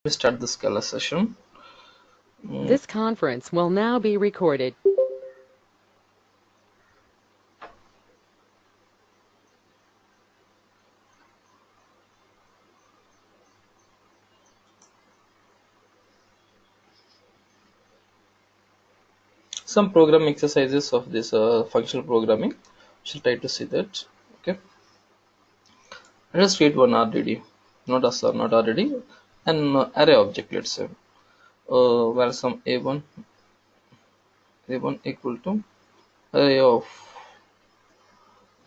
We start the scala session. This conference will now be recorded. Some program exercises of this functional programming. Shall try to see that. Okay. Let us create one RDD, not RDD, an array object. Let's say where some a1 equal to array of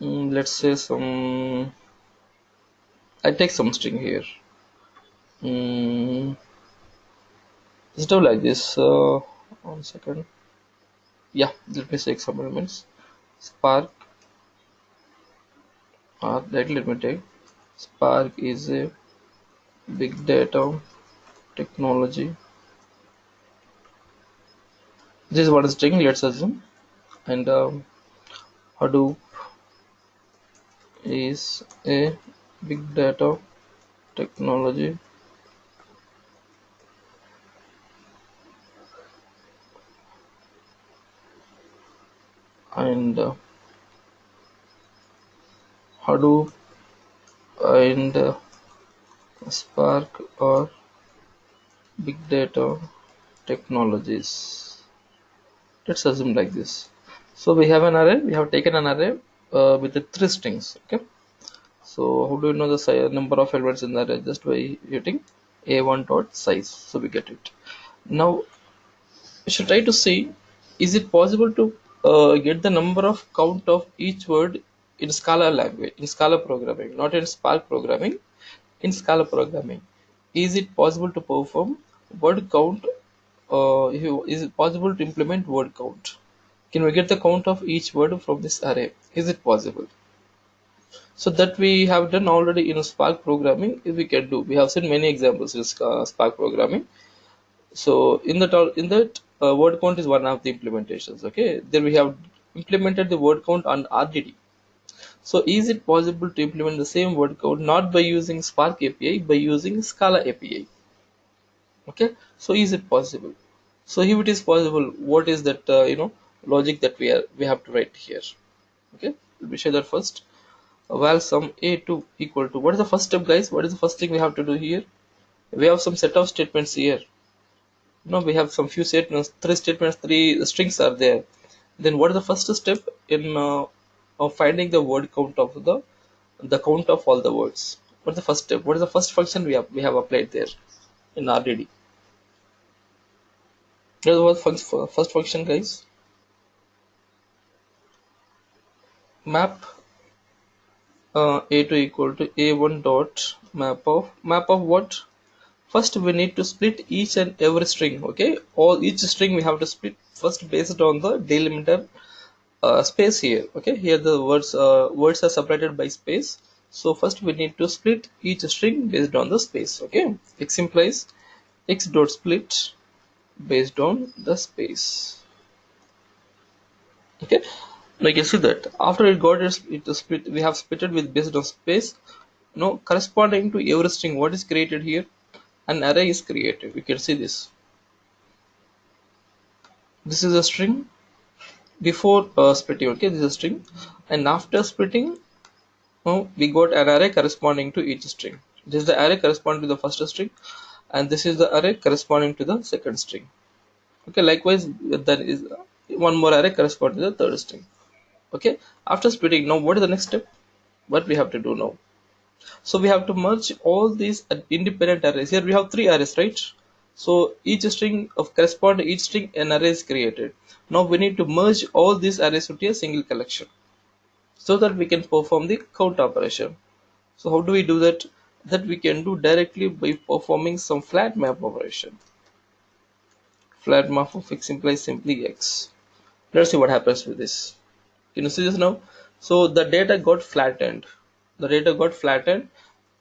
let's say some. I take some string here. Stuff like this. 1 second. Yeah, let me take some elements. Spark. Let me take. Spark is a big data technology. This is one string, let's assume, and Hadoop is a big data technology, and Hadoop and Spark are big data technologies. Let's assume like this. So we have an array. We have taken an array with the 3 strings. Okay. So how do you know the number of elements in the array? Just by hitting a1 dot size. So we get it. Now we should try to see, is it possible to get the number of count of each word in Scala language, in Scala programming, not in Spark programming, in Scala programming. Is it possible to perform word count? Is it possible to implement word count? Can we get the count of each word from this array? Is it possible? So that we have done already in Spark programming, we can do. We have seen many examples in Spark programming. So in that word count is one of the implementations. Okay, then we have implemented the word count on RDD. So is it possible to implement the same word count not by using Spark API, by using Scala API? Okay, so is it possible? So if it is possible, what is that logic that we have to write here? Okay, let me show that first. While sum a2 equal to, what is the first step, guys? What is the first thing we have to do here? We have some set of statements here. No, we have some few statements, 3 statements, 3 strings are there. Then what is the first step in of finding the word count of the count of all the words? What's the first step? What is the first function we have applied there in RDD? What was first function, guys? Map a2 equal to a1 dot map of what? First we need to split each and every string. Okay, all each string we have to split first based on the delimiter space here. Okay, here the words are separated by space. So first we need to split each string based on the space. Okay, x implies x dot split based on the space. Okay, now you can see that after it got it split, we have split it with based on space. Now corresponding to every string, what is created here? An array is created. You can see this. This is a string before splitting. Okay, this is a string, and after splitting, now we got an array corresponding to each string. This is the array corresponding to the first string, and this is the array corresponding to the second string. Okay, likewise there is one more array corresponding to the third string. Okay, after splitting, now what is the next step? What we have to do now? So we have to merge all these independent arrays. Here we have 3 arrays, right? So each string of corresponding to each string, an array is created. Now we need to merge all these arrays into a single collection so that we can perform the count operation. So how do we do that? That we can do directly by performing some flat map operation. Flat map of x implies simply x. Let's see what happens with this. Can you see this now? So the data got flattened. The data got flattened.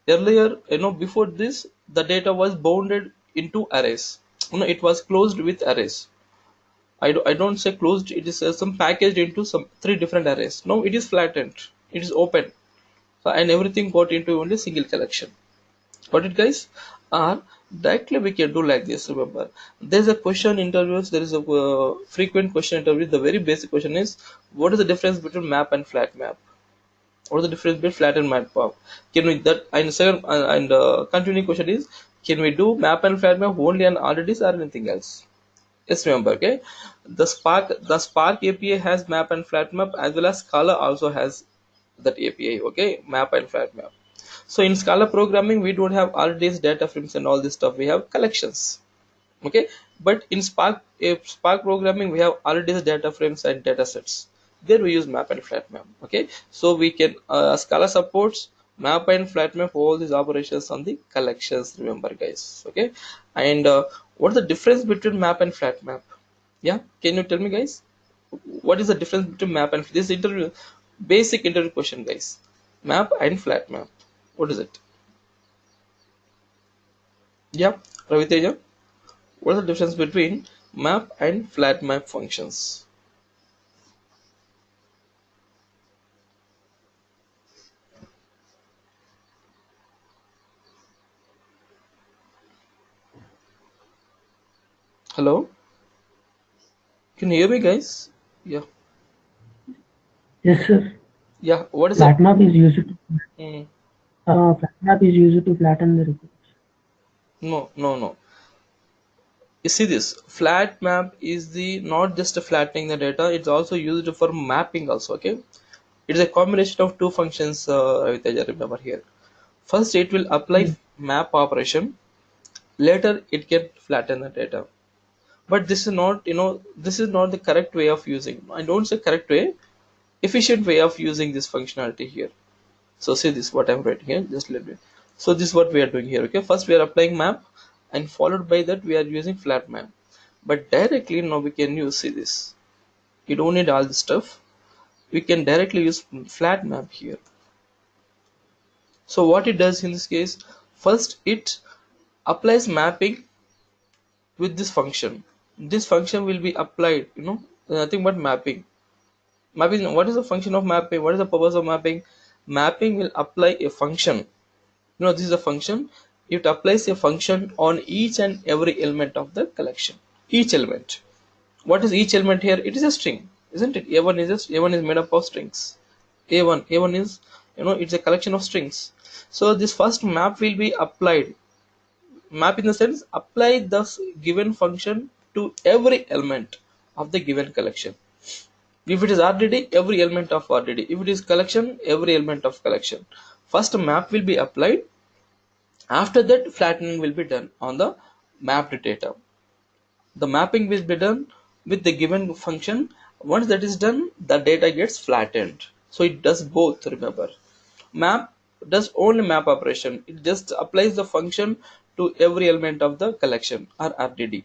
Earlier, before this, the data was bounded into arrays. It was closed with arrays. I don't say closed. It is some packaged into some 3 different arrays. Now it is flattened. It is open. So, and everything got into only single collection. Got it, guys? Or Directly we can do like this. Remember, there's a question interviews, there is a frequent question interview. The very basic question is, what is the difference between map and flat map? What is the difference between flat and map? Can we that, and second and continuing question is, can we do map and flat map only on RDDs or anything else? Yes, remember, okay. The Spark API has map and flat map, as well as Scala also has that API, okay, map and flat map. So in Scala programming, we don't have RDs, data frames, and all this stuff. We have collections, okay. But in Spark programming, we have RDs, data frames, and data sets. There we use map and flat map, okay. So we can Scala supports map and flat map, all these operations on the collections. Remember, guys, okay. And what's the difference between map and flat map? Yeah, can you tell me, guys? What is the difference between map and this interview? Basic interview question, guys. Map and flat map. What is it? Yeah, Raviteja. What is the difference between map and flat map functions? Hello? Can you hear me, guys? Yeah. Yes, sir. Yeah. What is it? Flat map is used to Mm, flatten the reports. no, no, no. You see this flat map is the not just flattening the data, it's also used for mapping also, okay. It is a combination of two functions, Raviteja, remember here. First, it will apply Yes, map operation. Later, it can flatten the data. But this is not, this is not the correct way of using. I don't say correct way, efficient way of using this functionality here. So see this, what I'm writing here. Just let me. So this is what we are doing here. Okay, first we are applying map, and followed by that we are using flat map. But directly now we can use, see this. You don't need all this stuff. We can directly use flat map here. So what it does in this case, first it applies mapping with this function. This function will be applied, nothing but mapping. Mapping, what is the function of mapping? What is the purpose of mapping? Mapping will apply a function. This is a function. It applies a function on each and every element of the collection. Each element. What is each element here? It is a string, isn't it? A1 is made up of strings. A1 is, it's a collection of strings. So this first map will be applied. Map in the sense, apply the given function to every element of the given collection. If it is RDD, every element of RDD. If it is collection, every element of collection. First map will be applied. After that, flattening will be done on the mapped data. The mapping will be done with the given function. Once that is done, the data gets flattened. So it does both, remember. Map does only map operation. It just applies the function to every element of the collection or RDD.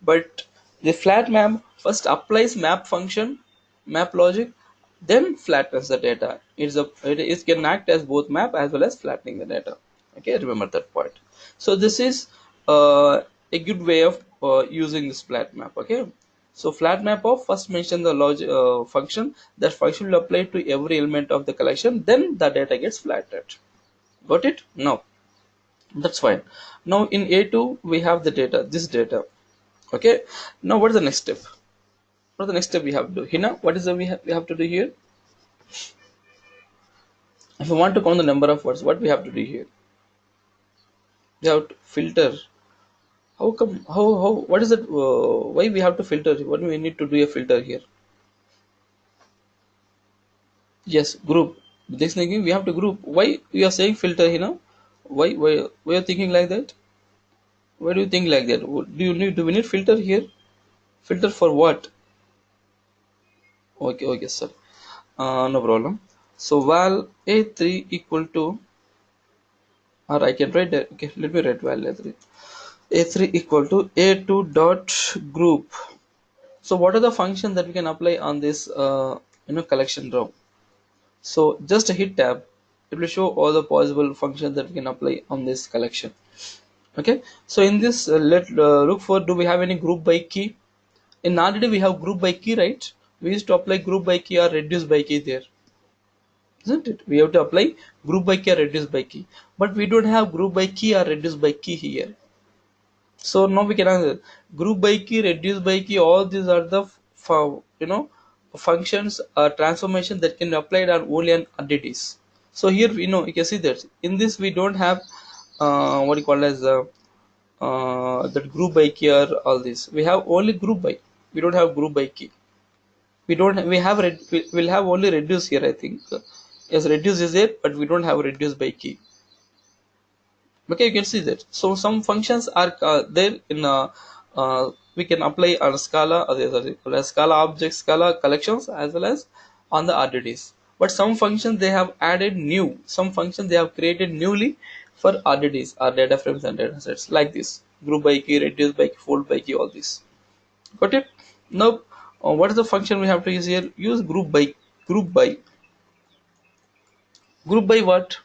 But the flat map first applies map function, map logic, then flattens the data. It can act as both map as well as flattening the data. Okay, remember that point. So this is a good way of using this flat map. Okay, so flat map of first mention the logic function. That function will apply to every element of the collection. Then the data gets flattened. Got it? No, that's fine. Now in A2 we have the data. This data. Okay. Now what is the next step? What is the next step we have to do? Hina, what is the we have to do here? If we want to count the number of words, what we have to do here? We have to filter. How come? How? What is it? Why we have to filter? What do we need to do a filter here? Yes, group. This thinking we have to group. Why we are saying filter here now? Why we are thinking like that? Why do you think like that? Do we need filter here? Filter for what? Okay, sir. No problem. So val a3 equal to, or I can write that. Okay, let me write val a3. A3 equal to a2 dot group. So what are the functions that we can apply on this collection row? So just hit tab. It will show all the possible functions that we can apply on this collection. Okay. So in this, let look for, do we have any group by key? In already we have group by key, right? We used to apply group by key or reduce by key there, isn't it? We have to apply group by key or reduce by key, but we don't have group by key or reduce by key here. So now we can answer group by key, reduce by key, all these are the functions, transformation that can be applied on only on entities. So here you can see that in this we don't have what you call as that group by key or all this. We have only group by, we don't have group by key. We don't we have we'll have only reduce here, I think. Yes, reduce is there, but we don't have reduce by key. Okay, you can see that. So some functions are there in we can apply on scala, scala objects, scala collections, as well as on the RDDs. But some functions they have added new, some functions they have created newly for RDDs or data frames and data sets, like this group by key, reduce by key, fold by key, all this. Got it? Now what is the function we have to use here? Use group by. Group by, group by what?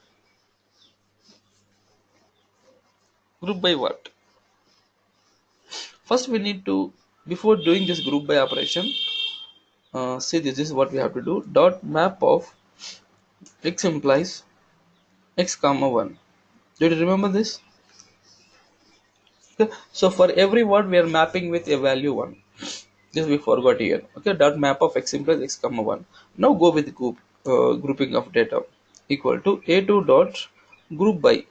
Group by what? First we need to, before doing this group by operation, see, this is what we have to do. Dot map of x implies x comma 1. Do you remember this? Okay. So for every word we are mapping with a value 1. This we forgot here. Okay, dot map of x implies x comma 1. Now go with group, grouping of data equal to a2 dot group by.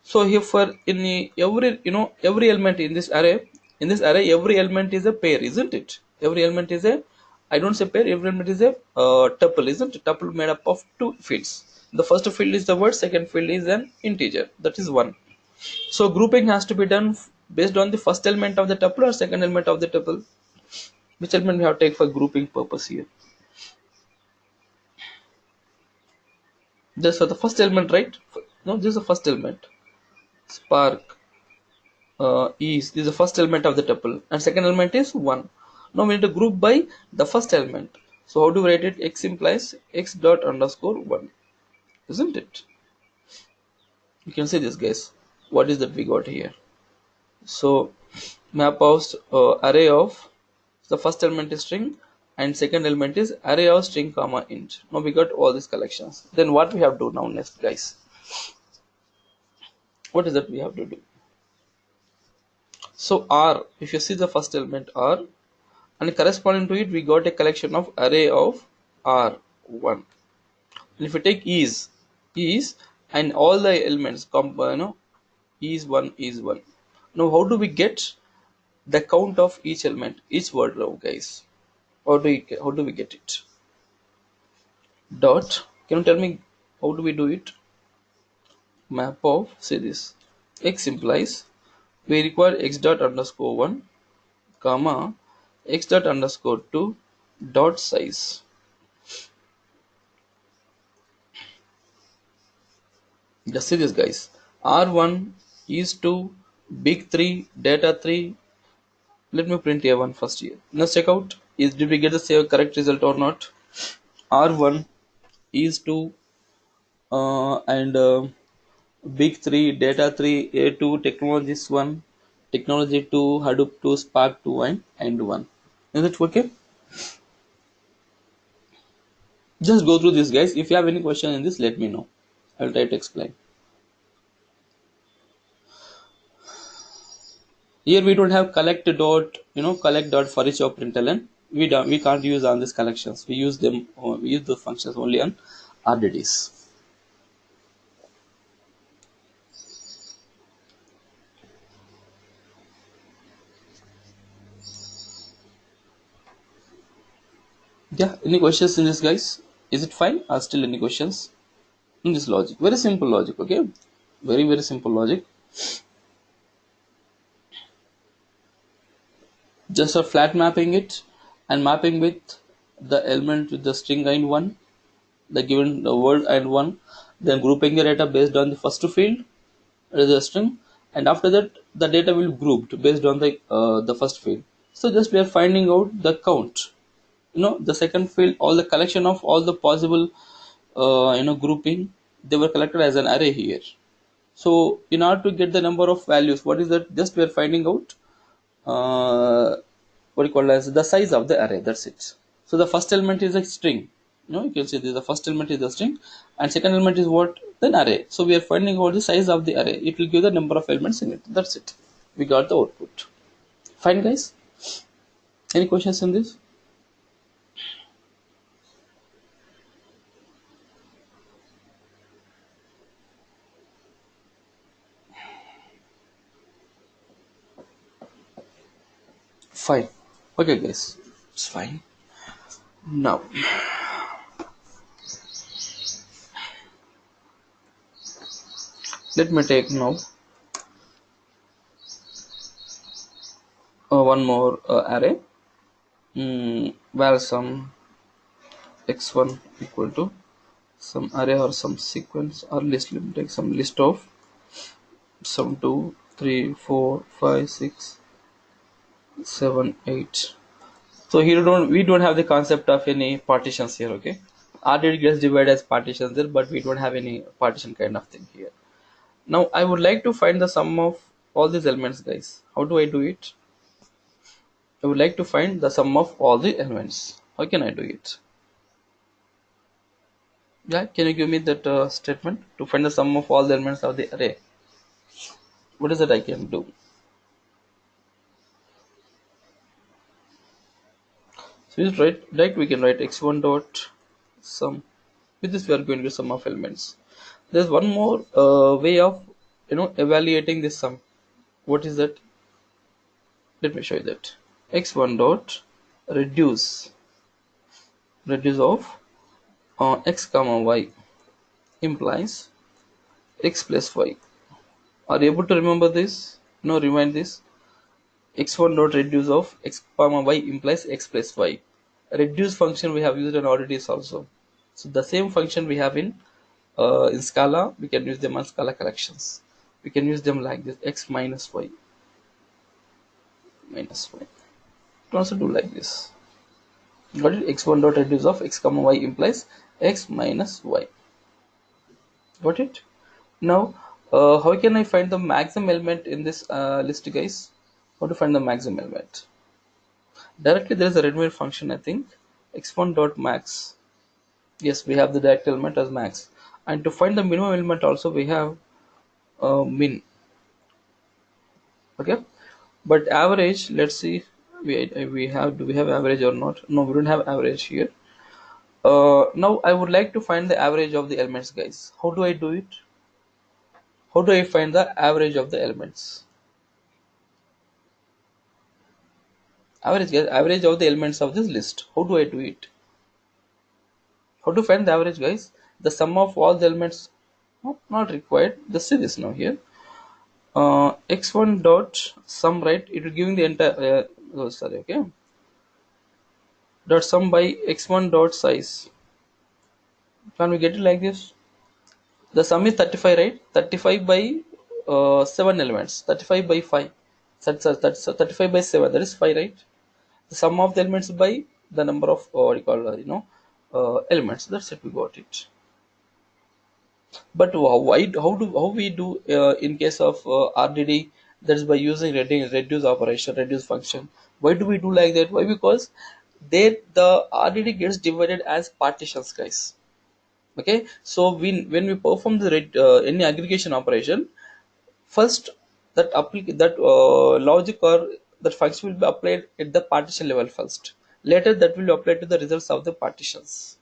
So here for in every every element in this array, every element is a pair, isn't it? Every element is a, I don't say pair, every element is a tuple, isn't it? Tuple made up of two fields. The first field is the word, second field is an integer, that is 1. So grouping has to be done based on the first element of the tuple or second element of the tuple. Which element we have to take for grouping purpose here? Just for the first element, right? No, this is the first element. Spark is this is the first element of the tuple and second element is 1. Now we need to group by the first element. So how do we write it? X implies x dot underscore 1, isn't it? You can see this, guys. What is that we got here? So map of array of the first element is string and second element is array of string comma int. Now we got all these collections. Then what we have to do now next, guys? What is that we have to do? So R, if you see the first element R, and corresponding to it we got a collection of array of R1. And if you take is and all the elements is 1 is 1. Now how do we get the count of each element, each word row, guys? How do we get it? Dot, can you tell me how do we do it? Map of, say this, x implies we require x dot underscore 1 comma x dot underscore 2 dot size. Just see this, guys. R1 is 2, big 3, data 3. Let me print A1 first here. Let's check out, did we get the same correct result or not? R1 is 2 and big 3, data 3, A2, technologies 1, technology 2, Hadoop 2, Spark 2 and 1. Is it okay? Just go through this, guys. If you have any question in this, let me know. I'll try to explain. Here we don't have collect dot collect dot for each of println. We can't use on these collections. We use them, we use those functions only on RDDs. Yeah, any questions in this, guys? Is it fine or still any questions in this logic? Very simple logic, okay? Very simple logic. Just a flat mapping it and mapping with the element with the string and 1, the given the word and 1, then grouping the data based on the first field as a string, and after that the data will be grouped based on the first field. So just we are finding out the count, the second field, all the collection of all the possible grouping, they were collected as an array here. So in order to get the number of values, what is that? Just we are finding out what you call as the size of the array, that's it. So the first element is a string, you can see this, the first element is the string and second element is what? Then array. So we are finding out the size of the array. It will give the number of elements in it, that's it. We got the output. Fine, guys. Any questions in this? Fine. Okay, guys. It's fine. Now, let me take now one more array where some x1 equal to some array or some sequence or list. Let me take some list of some 2, 3, 4, 5, 6, 7, 8. So here we don't have the concept of any partitions here. Okay, already gets divided as partitions there, but we don't have any partition kind of thing here. Now I would like to find the sum of all these elements, guys. How do I do it? I would like to find the sum of all the elements. How can I do it? Yeah, can you give me that statement to find the sum of all the elements of the array? What is that I can do? So just right we can write x1 dot sum. With this we are going to get sum of elements. There's one more way of evaluating this sum. What is that? Let me show you that. X1 dot reduce of x comma y implies x plus y. Are you able to remember this? No, remind this. X1 dot reduce of x comma y implies x plus y. Reduce function we have used in oddities also. So the same function we have in Scala, we can use them as Scala corrections. We can use them like this: x minus y minus y. You can also do like this. Got it? X1 dot reduce of x comma y implies x minus y. Got it? Now, how can I find the maximum element in this list, guys? How to find the maximum element? Directly there is a readme function, I think. X1 dot max. Yes, we have the direct element as max. And to find the minimum element also we have min. Okay, but average, let's see, do we have average or not? No, we don't have average here. Now I would like to find the average of the elements, guys. How do I do it? How do I find the average of the elements? Average, guys, average of the elements of this list. How do I do it? How to find the average, guys? The sum of all the elements. No, not required. Just see this now here. X1 dot sum, right? It will giving the entire. Oh, sorry. Okay. Dot sum by x1 dot size. Can we get it like this? The sum is 35, right? 35 by 7 elements. 35 by 5. That's 35 by 7. That is 5, right? The sum of the elements by the number of what you call elements. That's it. We got it. But how we do in case of RDD? That is by using reduce operation, reduce function. Why do we do like that? Why? Because the RDD gets divided as partitions, guys. Okay, so when we perform the any aggregation operation, first that logic or that function will be applied at the partition level first. Later that will be applied to the results of the partitions.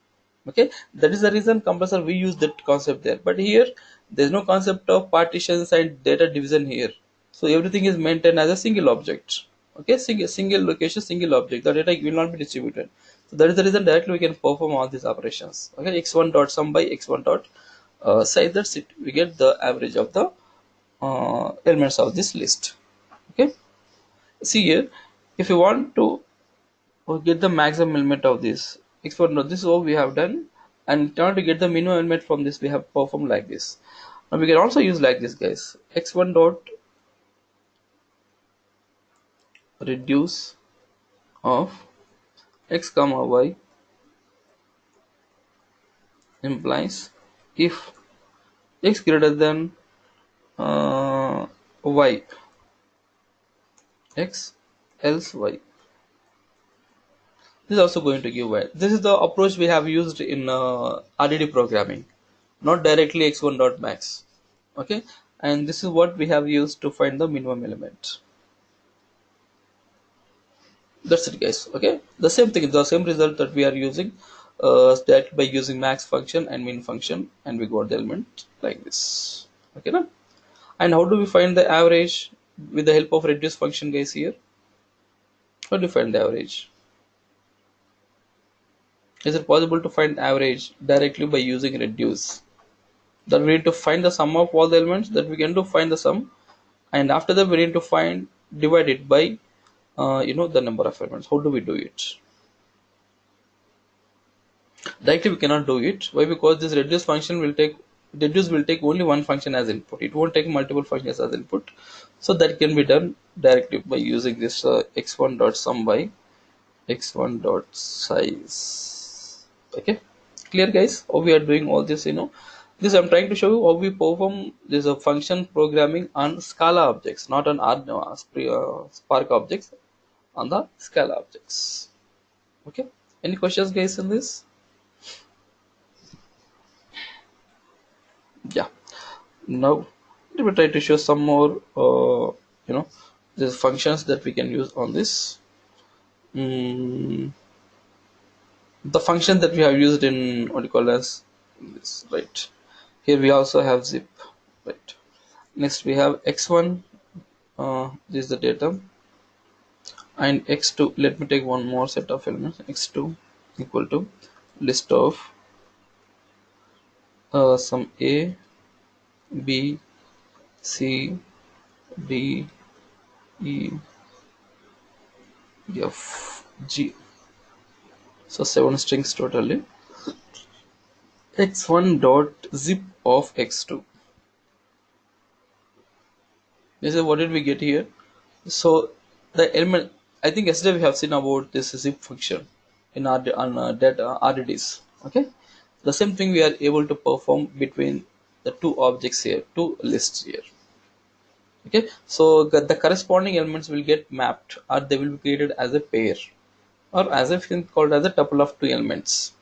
Okay, that is the reason compressor we use that concept there. But here there is no concept of partitions and data division here. So everything is maintained as a single object. Okay, single location, single object. The data will not be distributed. So that is the reason directly we can perform all these operations. Okay, x1 dot sum by x1 dot size. That's it. We get the average of the elements of this list. Okay, see here, if you want to get the maximum element of this x1 dot, this is all we have done, and in order to get the minimum element from this we have performed like this. Now we can also use like this, guys. X1 dot reduce of x comma y implies if x greater than y, x else y. This is also going to give y. This is the approach we have used in RDD programming, not directly x1 dot max. Okay, and this is what we have used to find the minimum element. That's it, guys. Okay, the same thing, the same result that we are using that by using max function and min function, and we got the element like this. Okay, now, and how do we find the average with the help of reduce function, guys? Here, how do you find the average? Is it possible to find average directly by using reduce? That we need to find the sum of all the elements, that we can do find the sum, and after that we need to find divide it by the number of elements. How do we do it? Directly we cannot do it. Why? Because this reduce will take only one function as input. It won't take multiple functions as input. So that can be done directly by using this x1 dot sum by x1 dot size. Okay, clear, guys? How we are doing all this? This I'm trying to show you how we perform this function programming on Scala objects, not on Spark objects, on the Scala objects. Okay. Any questions, guys, in this? Yeah. Now let me try to show some more these functions that we can use on this. The function that we have used in what you call as this, right? Here we also have zip, right? Next we have x1, this is the data, and x2, let me take one more set of elements. X2 equal to list of some a, b, c, d, e, f, g. So 7 strings totally. X1 dot zip of x2. This is what did we get here. So the element, I think yesterday we have seen about this zip function in our data RDDs. Okay, the same thing we are able to perform between the two objects here, two lists here. Okay, so the corresponding elements will get mapped, or they will be created as a pair, or as a thing called as a tuple of two elements.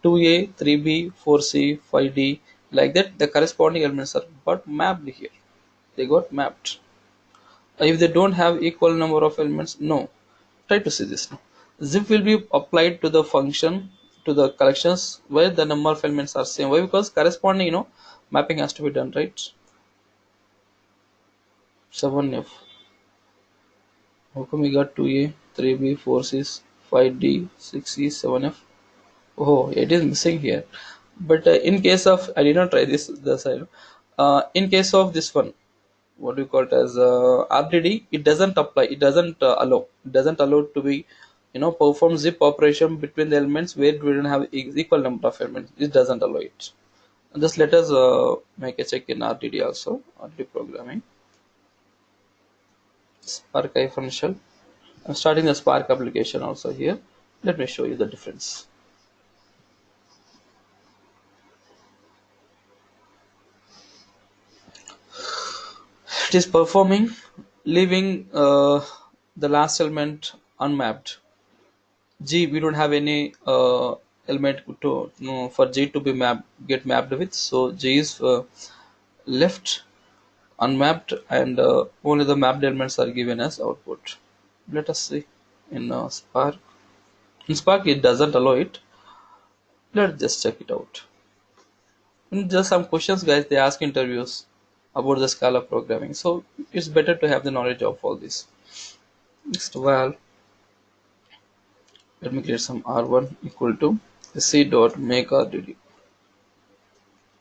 2a, 3b, 4c, 5d, like that. The corresponding elements are got mapped here. They got mapped. If they don't have equal number of elements, no. Try to see this now. Zip will be applied to the function, to the collections where the number of elements are same. Why? Because corresponding, mapping has to be done, right? 7f. How come we got 2a, 3b, 4c, 5d, 6c, 7f? Oh, it is missing here. But in case of, I did not try this side. In case of this one, what do you call it as RDD, it doesn't apply. It doesn't allow. It doesn't allow to be, perform zip operation between the elements where we don't have equal number of elements. It doesn't allow it. And just let us make a check in RDD also. RDD programming. Spark hyphen shell. I'm starting the Spark application also here. Let me show you the difference. It is performing, leaving the last element unmapped. G, we don't have any element to for G to be get mapped with, so G is left unmapped, and only the mapped elements are given as output. Let us see in Spark. In Spark, it doesn't allow it. Let's just check it out. And just some questions, guys. They ask interviews about the Scala programming, so it's better to have the knowledge of all this. Next, well, let me create some R1 equal to c dot make RDD.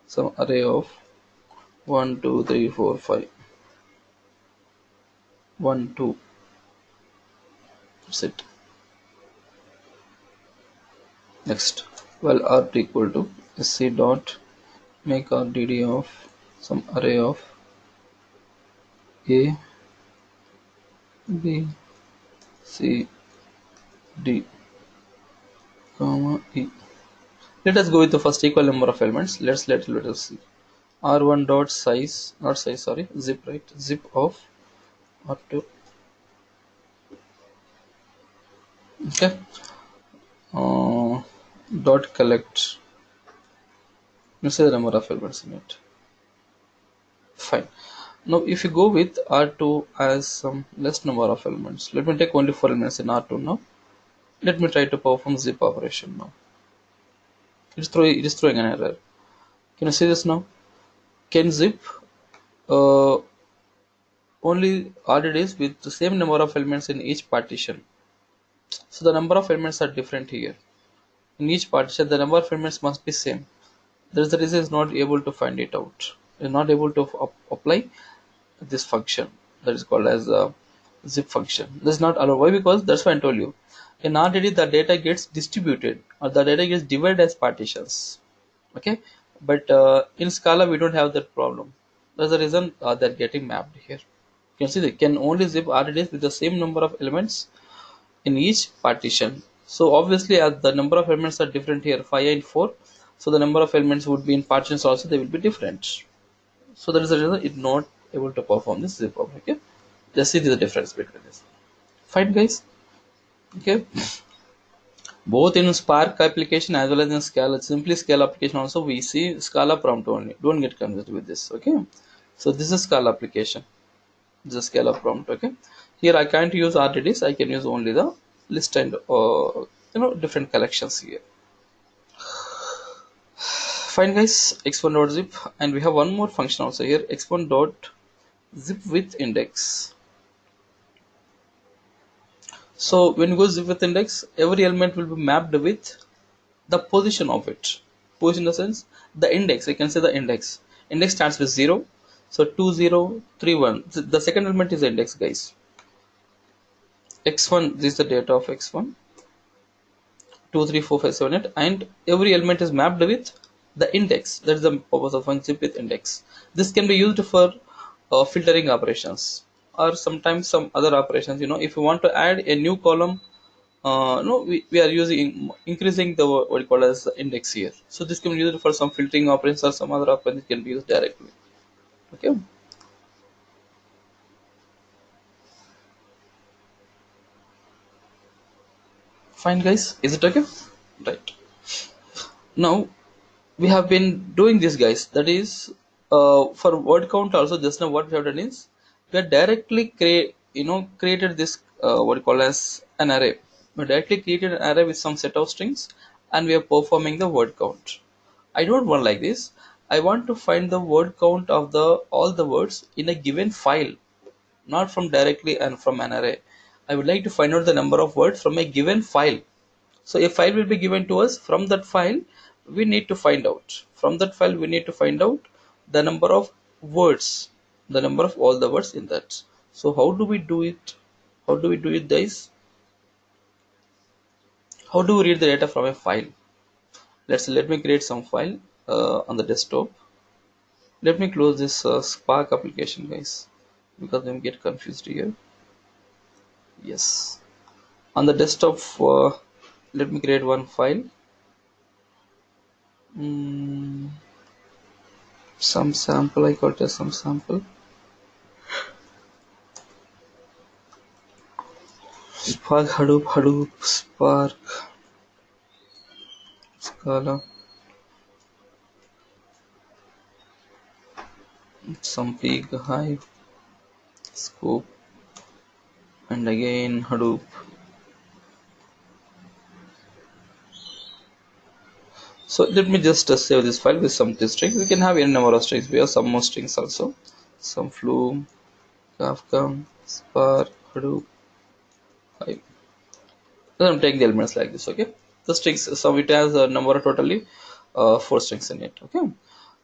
Some array of 1, 2, 3, 4, 5. 1, 2. That's it. Next, well, rt equal to c dot make RDD of some array of a, b, c, d, comma e. Let us go with the first equal number of elements. Let us see. R1 dot size, not size, sorry, zip, right? Zip of R2. Okay. Dot collect. Let's say the number of elements in it. Fine. Now if you go with R2 as some less number of elements, let me take only 4 elements in R2 now. Let me try to perform zip operation now. It is throwing an error. Can you see this now? Can zip uh, only RDDs with the same number of elements in each partition. So the number of elements are different here. In each partition, the number of elements must be same. That is the reason it's not able to find it out. It's not able to apply this function that is called as a zip function. This is not allowed. Why? Because that's why I told you. In RDD, the data gets distributed or the data gets divided as partitions. Okay, but in Scala we don't have that problem. That's the reason they're getting mapped here. You can see they can only zip RDDs with the same number of elements in each partition. So obviously as the number of elements are different here, 5 and 4, so the number of elements would be in partitions also, they will be different. So that is the reason it's not able to perform this zip up. Okay, just see the difference between this. Fine guys. Okay, both in Spark application as well as in Scala, simply Scala application also we see Scala prompt only. Don't get confused with this. Okay, so this is Scala application, this is Scala prompt. Okay, here I can't use RTDs, I can use only the list and different collections here. Fine guys, x1 dot zip, and we have one more function also here, x1 dot zip with index. So when you go zip with index, every element will be mapped with the position of it. Position in the sense the index, I can say the index. Index starts with 0. So 2031. The second element is the index guys. X1, this is the data of X1. 2, 3, 4, 5, 7, 8, and every element is mapped with the index. That is the purpose of function with index. This can be used for filtering operations or sometimes some other operations. If you want to add a new column, no, we are using increasing the what you call as the index here. So this can be used for some filtering operations or some other operations can be used directly. Okay, fine guys, is it okay? Right. Now we have been doing this guys, that is for word count also. Just now what we have done is we have directly created this what you call as an array. We directly created an array with some set of strings and we are performing the word count. I don't want like this. I want to find the word count of the all the words in a given file, not from directly and from an array. I would like to find out the number of words from a given file. So a file will be given to us. From that file we need to find out, the number of words, the number of all the words in that. So how do we do it? Guys? How do we read the data from a file? Let me create some file on the desktop. Let me close this Spark application guys, because I'm get confused here. Yes, on the desktop let me create one file. Some sample, I got some sample. Spark, Hadoop, Spark, Scala, some big hive, scope, and again Hadoop. So let me just save this file with some strings. We can have any number of strings. We have some more strings also. Some Flume, Kafka, Spark, Hadoop, hive. Then I'm taking the elements like this. Okay, the strings. So it has a number of totally 4 strings in it. Okay.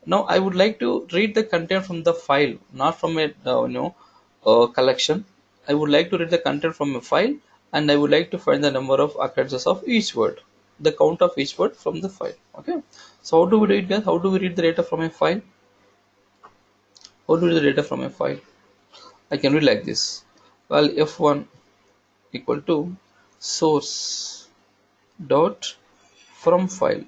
Now I would like to read the content from the file, not from a collection. I would like to read the content from a file, and I would like to find the number of occurrences of each word, the count of each word from the file. Okay. So how do we do it, guys? How do we read the data from a file? How do we read the data from a file? I can read like this. Well, f1 equal to source dot from file.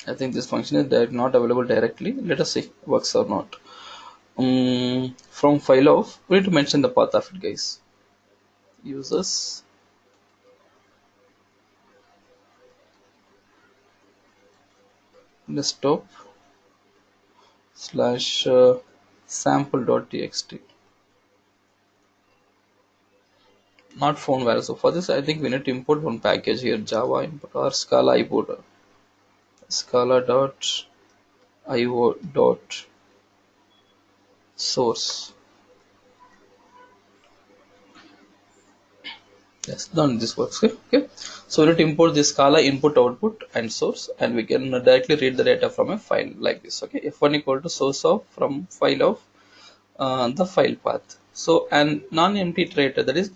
I think this function is not available directly. Let us see works or not. From file of, we need to mention the path of it guys. Users desktop slash sample.txt, not phone value. So for this, I think we need to import one package here, Java input or Scala import, Scala dot io dot source. Yes, done. This works. Okay. Okay. So we need to import the Scala input, output, and source, and we can directly read the data from a file like this. Okay. F1 equal to source of from file of the file path. So and non-empty iterator, that is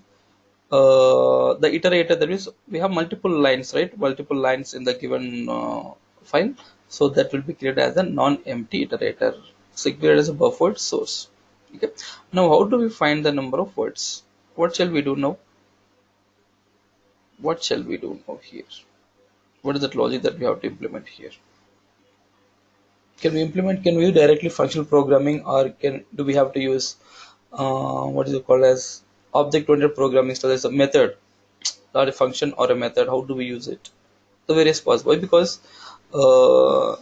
the iterator, that is we have multiple lines, right? Multiple lines in the given file. So that will be created as a non-empty iterator. So created as a buffered source. Okay. Now how do we find the number of words? What shall we do now? What shall we do now here? What is that logic that we have to implement here? Can we directly functional programming, or do we have to use what is it called as object oriented programming? So there's a method, not a function or a method. How do we use it? The various possible, because uh,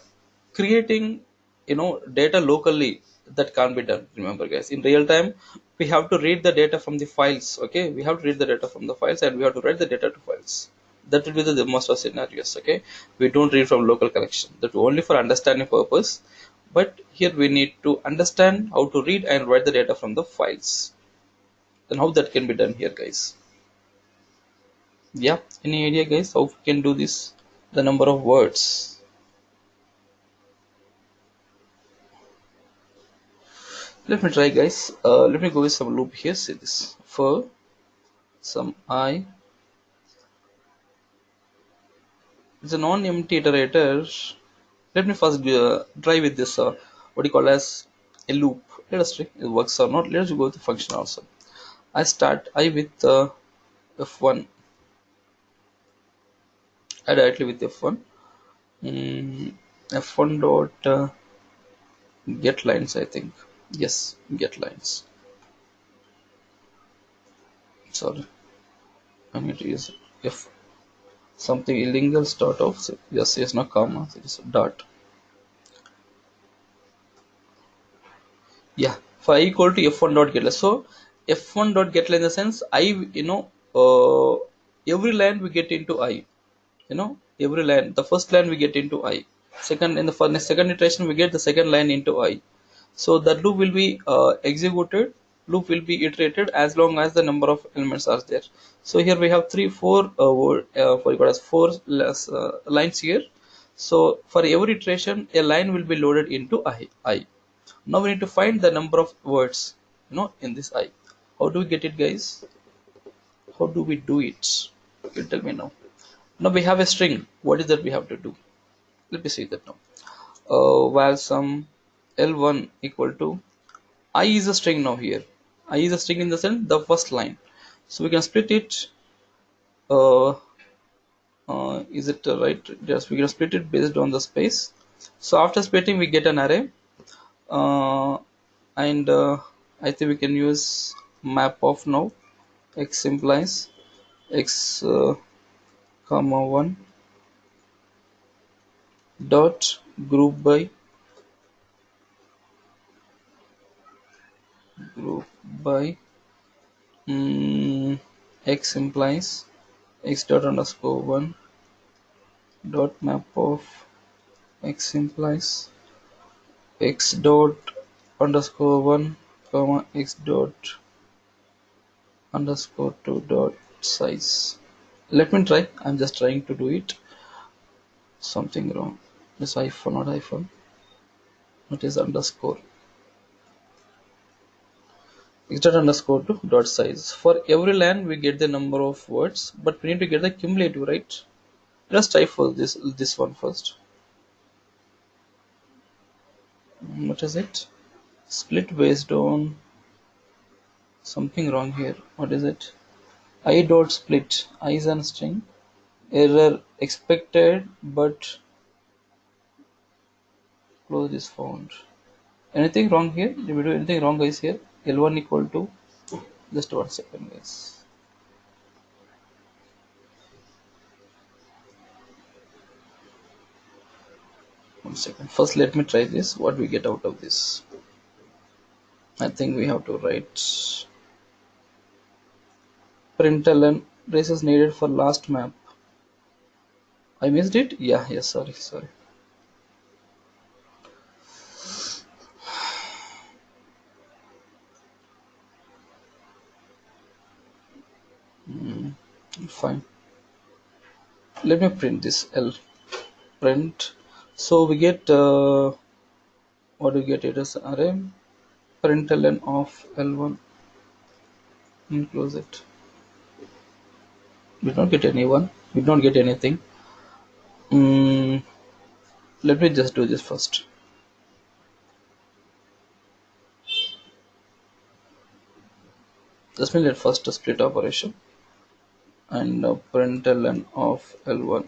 creating data locally, that can't be done. Remember guys, in real time we have to read the data from the files. Okay, we have to read the data from the files and we have to write the data to files. That will be the most of scenarios. Okay, we don't read from local collection, that only for understanding purpose. But here we need to understand how to read and write the data from the files. Then how that can be done here guys? Yeah, any idea guys how we can do this? The number of words. Let me try guys. Let me go with some loop here. See this. For some I, it's a non-empty iterator. Let me first try with this. What do you call as a loop? Let us see it works or not. Let's go with the function also. I start I with f1. I directly with f1. F1 dot get lines. I think yes, get lines. Sorry, I need to use f something illegal start off. So yes, yes, no comma. So it's dot. Yeah, for I equal to f1 dot getLine. So f1 dot getLine in the sense I, every line we get into I, every line, the first line we get into I, second in the first second iteration we get the second line into I. So that loop will be executed, loop will be iterated as long as the number of elements are there. So here we have three four word for equal as four less, lines here. So for every iteration a line will be loaded into I. Now we need to find the number of words, in this I. How do we get it guys? How do we do it? You tell me now. Now we have a string. What is that we have to do? Let me see that now. While some L1 equal to I is a string now here. I is a string in the sense the first line. So we can split it. Uh, is it right? Yes, we can split it based on the space. So after splitting, we get an array. Uh, and I think we can use map of now. X implies x comma 1 dot group by x implies x dot underscore 1 dot map of x implies x dot underscore 1 comma x dot underscore 2 dot size. Let me try. I'm just trying to do it. Something wrong. It's hyphen, not hyphen. It is underscore. X dot underscore 2 dot size. For every line we get the number of words, but we need to get the cumulative, right? Let's try for this one first. What is it? Split based on something wrong here. What is it? I dot split. I is a string. Error expected, but close is found. Anything wrong here? Did we do anything wrong, guys? Here L1 equal to, just 1 second, guys. 1 second. First, let me try this. What we get out of this? I think we have to write println braces needed for last map. I missed it. Yeah. Yes. Sorry. Fine. Let me print this L. Print. So we get what do we get? It is array println of L1. Close it. We don't get anyone. We don't get anything. Let me just do this first. Just let first a split operation and println of L1.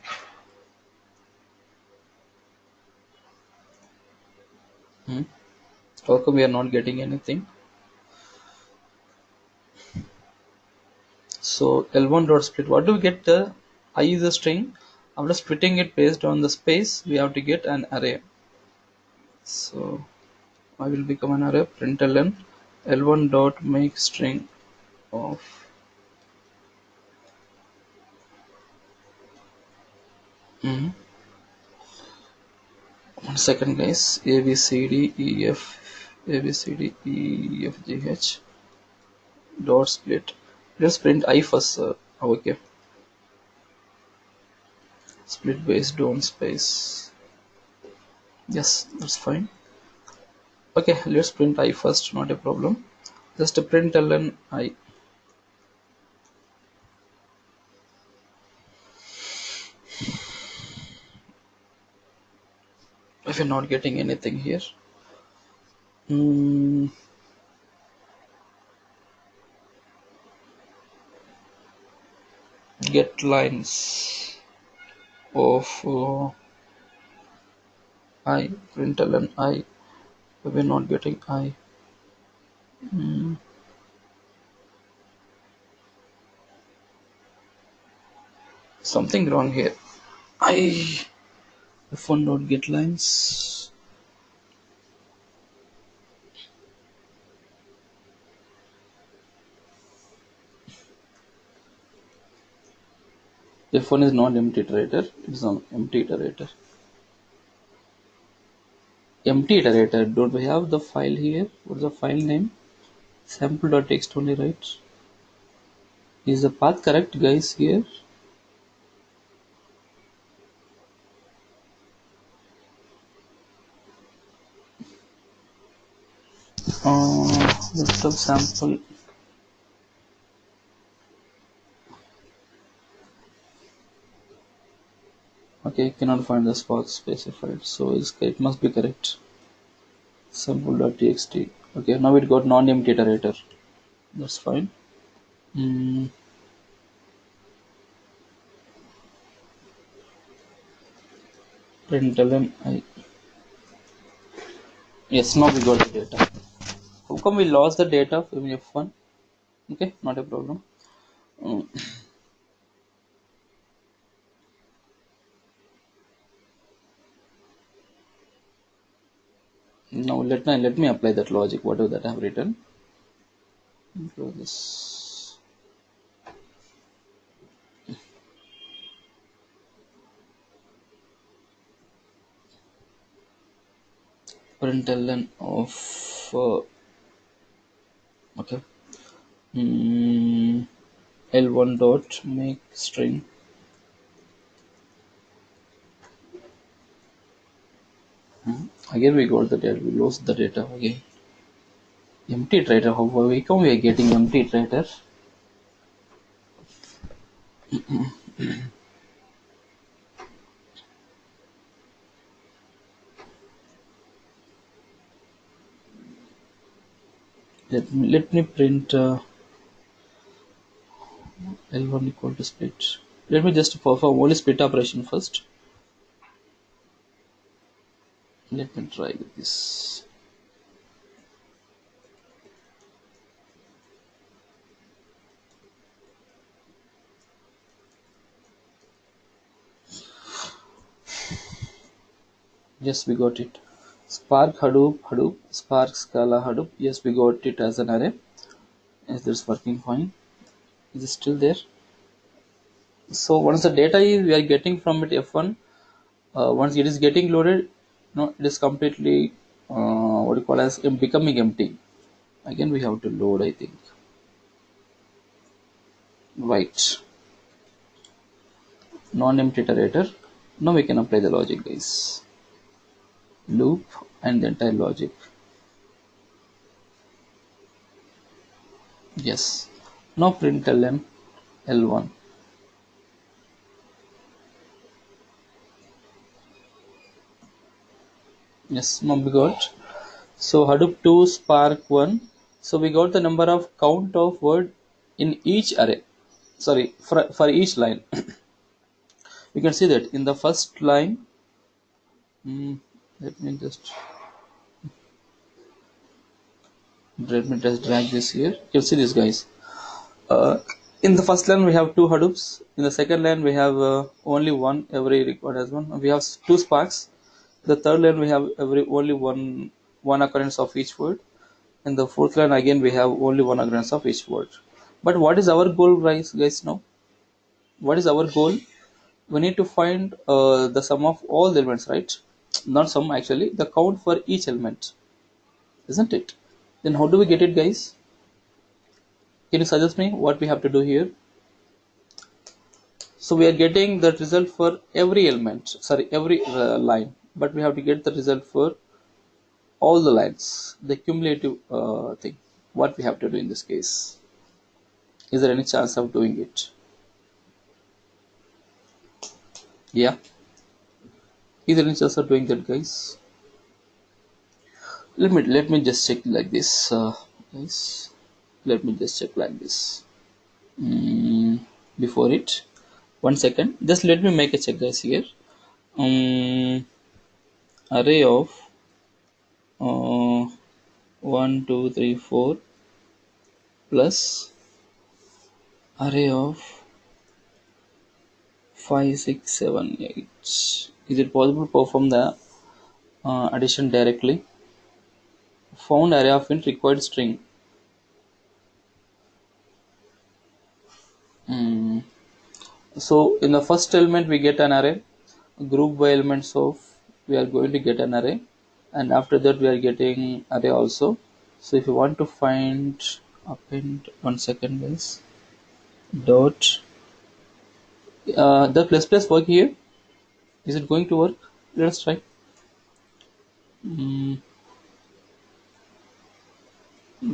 How come we are not getting anything? So L1 dot split. What do we get? The I is a string. After splitting it based on the space, we have to get an array. So I will become an array println L1 dot make string of 1 second, guys. A B C D E F A B C D E F G H dot split. Let's print I first, sir. Okay. Split based on space. Yes, that's fine. Okay, let's print I first, not a problem. Just a println I. If you're not getting anything here, get lines of I, println I. If we're not getting I, something wrong here. I, if one not get lines. If one is not empty iterator, it's an empty iterator. Empty iterator. Don't we have the file here? What's the file name? Sample.txt only, right? Is the path correct, guys? Here. Let's have sample. Okay, cannot find the path specified, so it must be correct. Sample.txt. Okay, now it got non-empty iterator. That's fine. Println I. Yes, now we got the data. How come we lost the data from F1? Okay, not a problem. Now let me apply that logic, whatever that I have written. Close this. Println of okay. L1 dot make string. Again we got the data. We lost the data again. Empty iterator. How come we are getting empty iterator? Let me print L1 equal to split. Let me just perform only split operation first. Let me try with this. Yes, we got it. Spark, Hadoop, Hadoop, Spark, Scala, Hadoop. Yes, we got it as an array. Is this working fine? Is it still there? So once the data is we are getting from it F1, once it is getting loaded, no, it is completely what you call as becoming empty. Again, we have to load. I think. Right. Non-empty iterator. Now we can apply the logic, guys. Loop and the entire logic. Yes. Now print ln L1. Yes, now we got. So Hadoop 2 Spark 1. So we got the number of count of word in each array. Sorry, for each line. You can see that in the first line. mm, let me just drag this here. You'll see this, guys. Uh, in the first line we have two Hadoops. In the second line we have only one. Every record has one. We have two Sparks. The third line we have every only one occurrence of each word. In the fourth line again we have only one occurrence of each word. But what is our goal, guys? Now, what is our goal? We need to find the sum of all the elements, right? Not sum, actually, the count for each element, isn't it? Then how do we get it, guys? Can you suggest me what we have to do here? So we are getting the result for every element, sorry, every line, but we have to get the result for all the lines, the cumulative thing. What we have to do in this case? Is there any chance of doing it? Yeah. Is there any chance of doing that, guys? Let me just check like this, guys. Let me just check like this. Mm, before it, 1 second. Just let me make a check, guys. Here, array of uh, 1, 2, 3, 4 plus array of 5, 6, 7, 8. Is it possible to perform the addition directly? Found array of int required string. Mm. So in the first element we get an array group by elements of, we are going to get an array, and after that we are getting array also. So if you want to find append, 1 second, guys, dot the plus plus work here, is it going to work? Let us try. mm,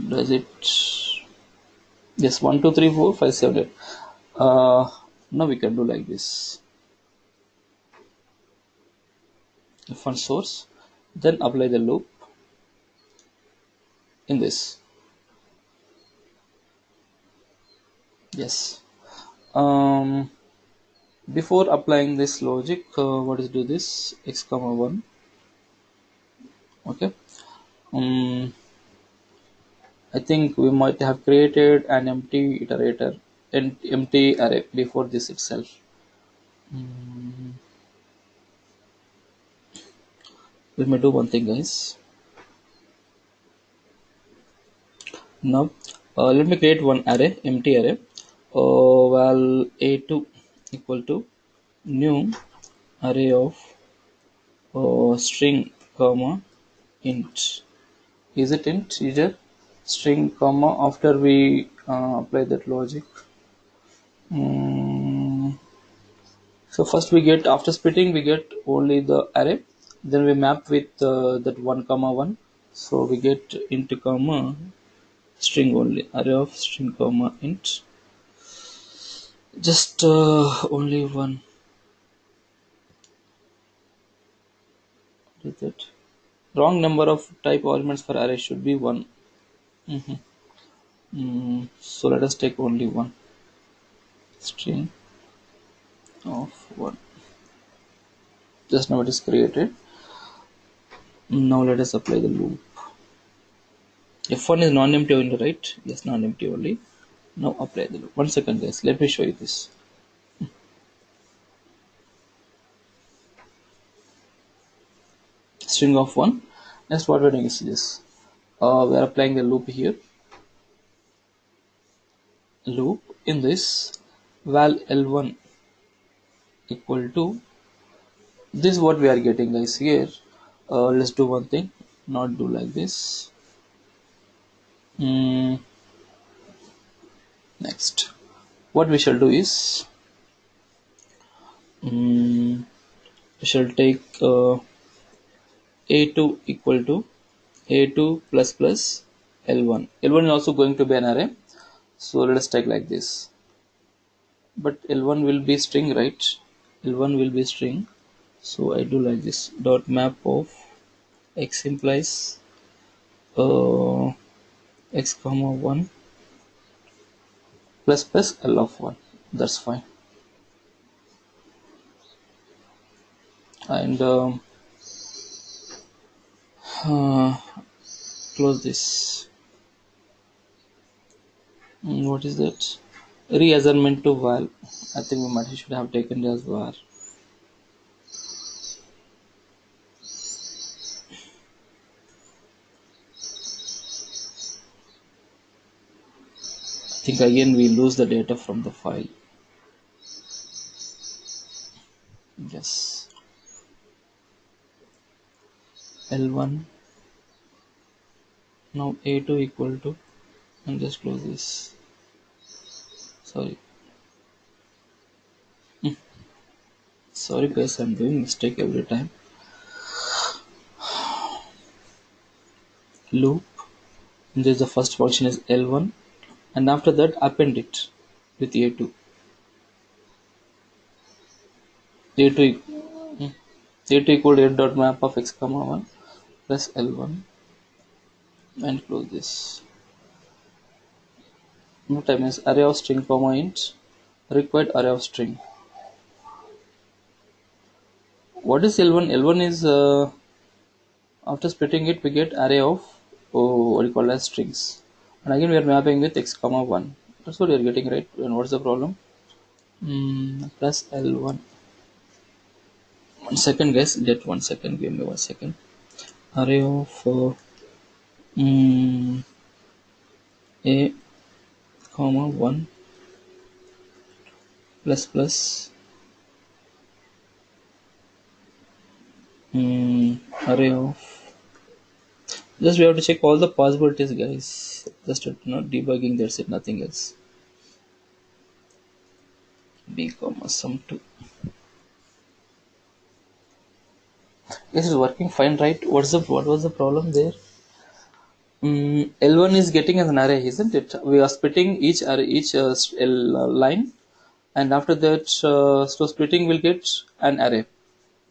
does it? Yes, 1 2 3 4 5 7 8. Now we can do like this. F1 source, then apply the loop in this. Yes. Before applying this logic, what is do this x comma 1. Okay. um, I think we might have created an empty iterator and empty array before this itself. mm, Let me do one thing, guys. Now let me create one array, empty array. Well, a2 equal to new array of string comma int. Is it integer string comma after we apply that logic? Mm, so first we get, after splitting we get only the array, then we map with that 1 comma 1. So we get int comma string only, array of string comma int, just only one. What is it? Wrong number of type elements for array should be 1. Mhm. So let us take only one, string of 1. Just now it is created. Now let us apply the loop. F1 is non-empty only, right? Yes, non-empty only. Now apply the loop. 1 second, guys. Let me show you this. string of 1. Next what we're doing is this. We are applying the loop here. Loop in this val L1 equal to this. What we are getting guys here. Let's do one thing. Not do like this. Next, what we shall do is we shall take a2 equal to a2 plus plus L1. L1 is also going to be an array. So let us take like this. But L1 will be string, right? L1 will be string. So I do like this. Dot map of x implies x comma 1 plus plus L of 1. That's fine. And close this. What is that? Reassignment to val. I think we should have taken it as var. I think again we lose the data from the file. Yes. L1. Now A2 equal to, and just close this. Sorry. Sorry guys, I'm doing mistake every time. Loop. And this the first function is L1, and after that append it with A2. A2 A2 equal to A dot map of x comma 1 plus L1, and close this. What time is array of string comma int required array of string. What is L1? L1 is after splitting it we get array of what you call as strings, and again we are mapping with x comma 1. That's what we are getting, right? And what's the problem? Plus L1. 1 second guys, get 1 second, give me 1 second. Array of a comma 1 plus plus array of, just we have to check all the possibilities guys, just not debugging, that's it, nothing else. B comma sum 2. This is working fine, right? What was the problem there? L1 is getting as an array, isn't it? We are splitting each array, each line, and after that, so splitting will get an array.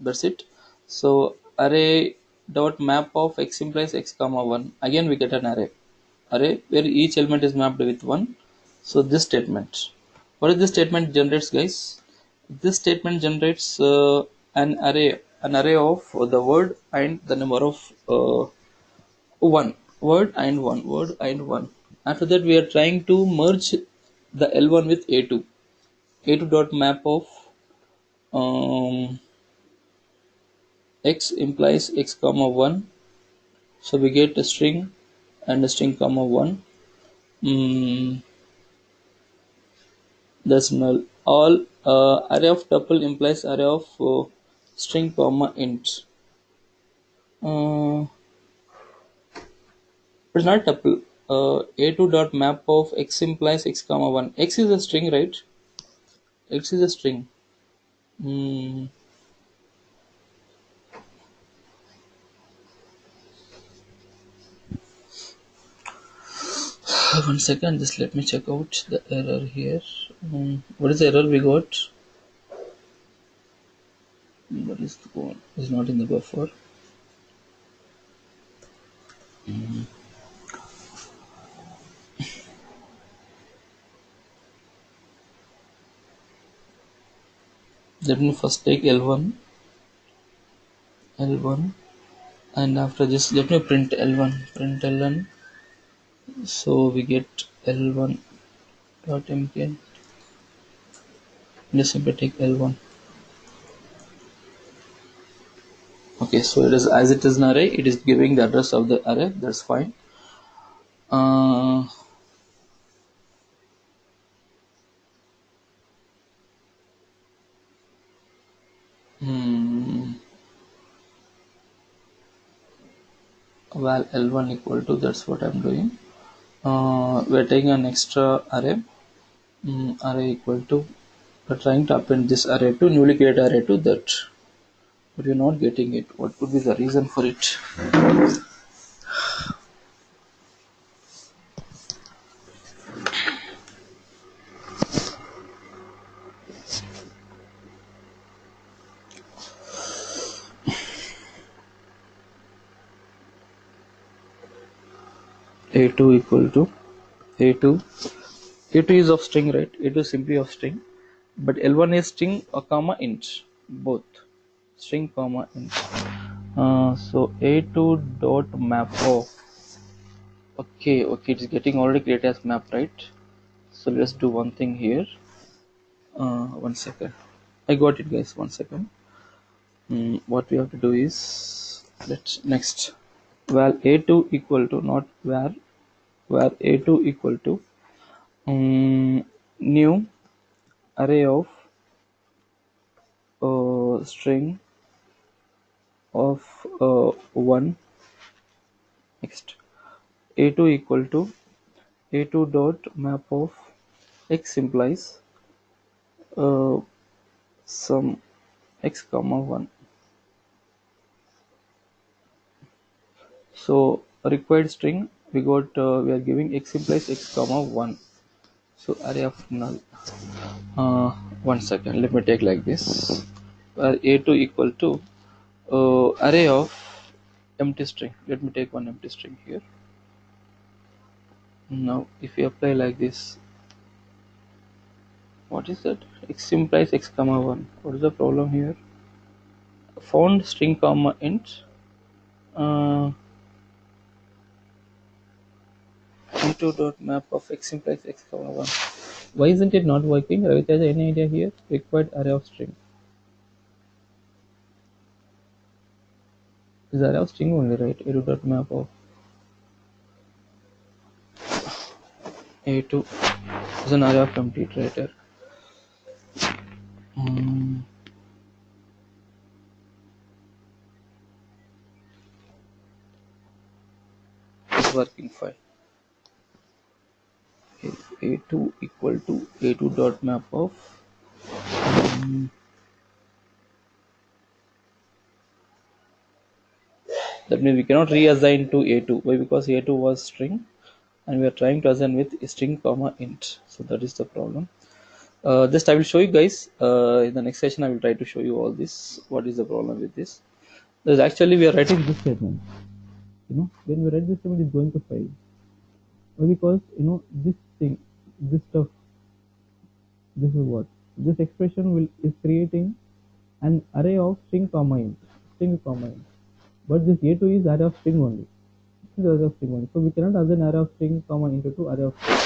That's it. So array dot map of x implies x comma 1. Again we get an array where each element is mapped with 1. So this statement, what is this statement generates guys? This statement generates an array of the word and the number of 1 word and 1. After that we are trying to merge the L1 with A2 dot map of x implies x comma 1. So we get a string and a string comma 1. That's null. All array of tuple implies array of string comma int. It's not tuple. A2 dot map of x implies x comma 1. X is a string, right? X is a string. Mm, 1 second, just let me check out the error here. What is the error we got? What is the one? Is not in the buffer. Let me first take L1, and after this, let me print L1. So we get L1 dot mkn. Just simply take L1. Okay, so it is as it is an array, it is giving the address of the array. That's fine. uh, hmm, val L1 equal to, that's what I'm doing. We're taking an extra array. Array equal to, we're trying to append this array to newly created array to that, but you're not getting it. What could be the reason for it? A2 equal to A2. A2 is of string, right? A2 is simply of string, but L1 is string or comma int, both string comma int. So A2 dot map. Oh, okay, it's getting already created as map, right? So let's do one thing here. 1 second. I got it, guys. 1 second. What we have to do is, let's next val A2 equal to, not where A2 equal to new array of string of 1. Next A2 equal to A2 dot map of x implies uh, some x comma 1. So required string we got, we are giving x implies x comma 1. So array of null. uh, 1 second, let me take like this, where A2 equal to array of empty string. Let me take one empty string here. Now if you apply like this, what is that? X implies x comma 1. What is the problem here? Found string comma int uh, into dot map of x implies x comma 1. Why isn't it not working? Ravita, any idea here? Required array of string. Is array of string only, right? A2 dot map of A2 is an array of empty iterator. Mm, it's working fine. A2 equal to A2 dot map of that means we cannot reassign to A2. Why? Because A2 was string and we are trying to assign with string comma int. So that is the problem. Just I will show you guys in the next session. I will try to show you all this. What is the problem with this? There's actually we are writing this statement. When we write this statement, it's going to fail. Why? Because this thing, this stuff, this is what this expression will is creating an array of string comma int. But this A2 is array of string only. This is array of string only. So we cannot assign array of string comma int to array of string.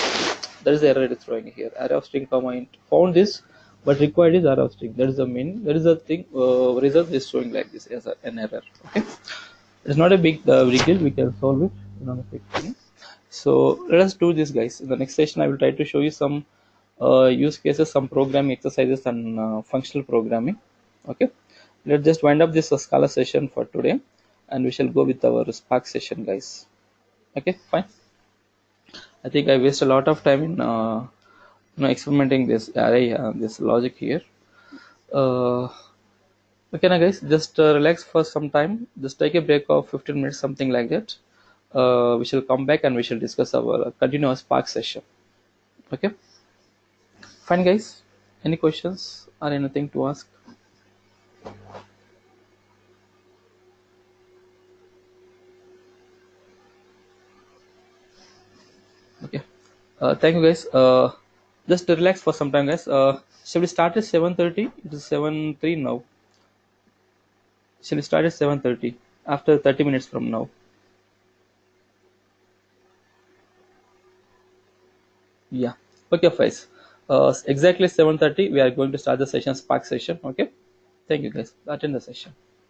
That is the error it is throwing here. Array of string comma int found this, but required is array of string. That is the mean. That is the thing. Result is showing like this as an error. Okay, it's not a big deal. We can solve it. So let us do this, guys. In the next session, I will try to show you some use cases, some programming exercises, and functional programming. Okay, let's just wind up this Scala session for today, and we shall go with our Spark session, guys. Okay, fine. I think I waste a lot of time in experimenting this array, this logic here. Uh, okay, now guys, just relax for some time. Just take a break of 15 minutes, something like that. We shall come back and we shall discuss our continuous Spark session. Okay, fine, guys. Any questions or anything to ask? Okay. Thank you, guys. Just relax for some time, guys. Shall we start at 7:30? It is 7:03 now. Shall we start at 7:30 after 30 minutes from now? Yeah. Okay, guys. Exactly 7:30. We are going to start the session, Spark session. Okay. Thank you, guys. Attend the session.